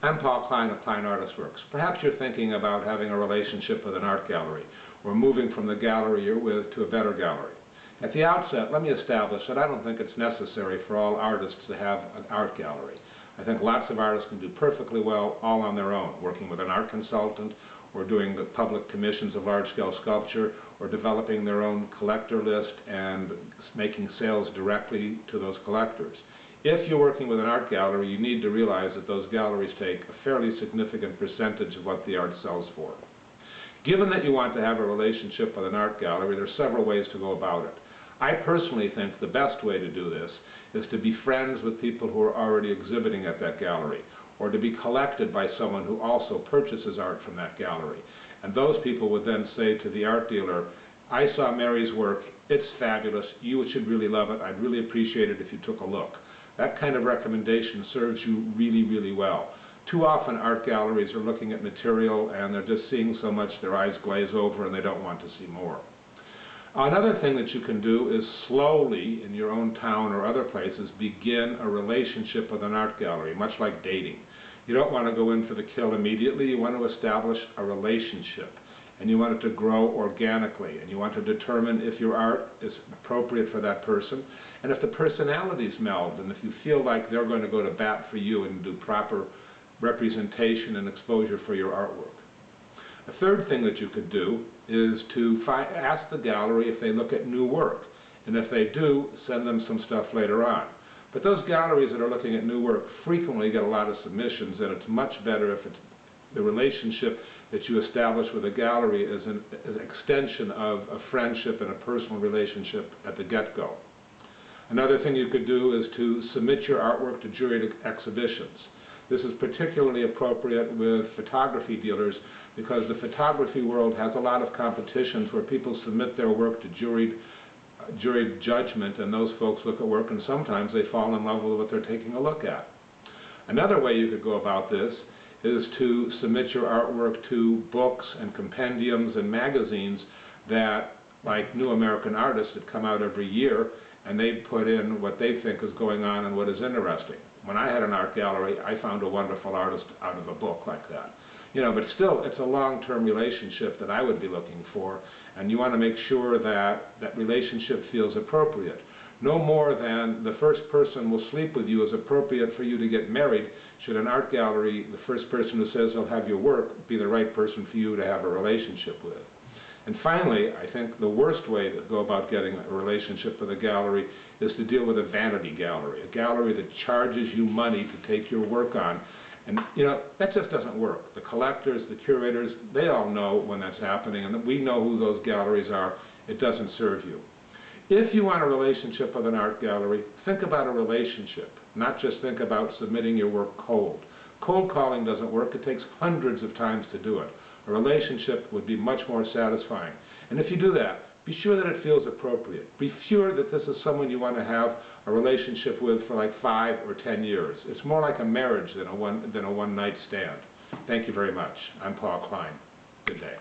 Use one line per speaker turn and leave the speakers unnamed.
I'm Paul Klein of Klein Artist Works. Perhaps you're thinking about having a relationship with an art gallery, or moving from the gallery you're with to a better gallery. At the outset, let me establish that I don't think it's necessary for all artists to have an art gallery. I think lots of artists can do perfectly well all on their own, working with an art consultant, or doing the public commissions of large-scale sculpture, or developing their own collector list and making sales directly to those collectors. If you're working with an art gallery, you need to realize that those galleries take a fairly significant percentage of what the art sells for. Given that you want to have a relationship with an art gallery, there are several ways to go about it. I personally think the best way to do this is to be friends with people who are already exhibiting at that gallery, or to be collected by someone who also purchases art from that gallery. And those people would then say to the art dealer, "I saw Mary's work, it's fabulous, you should really love it, I'd really appreciate it if you took a look." That kind of recommendation serves you really, really well. Too often art galleries are looking at material and they're just seeing so much their eyes glaze over and they don't want to see more. Another thing that you can do is slowly, in your own town or other places, begin a relationship with an art gallery, much like dating. You don't want to go in for the kill immediately. You want to establish a relationship, and you want it to grow organically, and you want to determine if your art is appropriate for that person, and if the personalities meld, and if you feel like they're going to go to bat for you and do proper representation and exposure for your artwork. A third thing that you could do is to ask the gallery if they look at new work, and if they do, send them some stuff later on. But those galleries that are looking at new work frequently get a lot of submissions, and it's much better if the relationship that you establish with a gallery is an extension of a friendship and a personal relationship at the get-go. Another thing you could do is to submit your artwork to juried exhibitions. This is particularly appropriate with photography dealers because the photography world has a lot of competitions where people submit their work to juried judgment, and those folks look at work and sometimes they fall in love with what they're taking a look at. Another way you could go about this is to submit your artwork to books and compendiums and magazines that, like New American Artists, that come out every year, and they put in what they think is going on and what is interesting. When I had an art gallery, I found a wonderful artist out of a book like that. You know, but still, it's a long-term relationship that I would be looking for, and you want to make sure that that relationship feels appropriate. No more than the first person will sleep with you is appropriate for you to get married. Should an art gallery, the first person who says they'll have your work, be the right person for you to have a relationship with. And finally, I think the worst way to go about getting a relationship with a gallery is to deal with a vanity gallery, a gallery that charges you money to take your work on. And, you know, that just doesn't work. The collectors, the curators, they all know when that's happening, and we know who those galleries are. It doesn't serve you. If you want a relationship with an art gallery, think about a relationship, not just think about submitting your work cold. Cold calling doesn't work. It takes hundreds of times to do it. A relationship would be much more satisfying. And if you do that, be sure that it feels appropriate. Be sure that this is someone you want to have a relationship with for like 5 or 10 years. It's more like a marriage than a one-night stand. Thank you very much. I'm Paul Klein. Good day.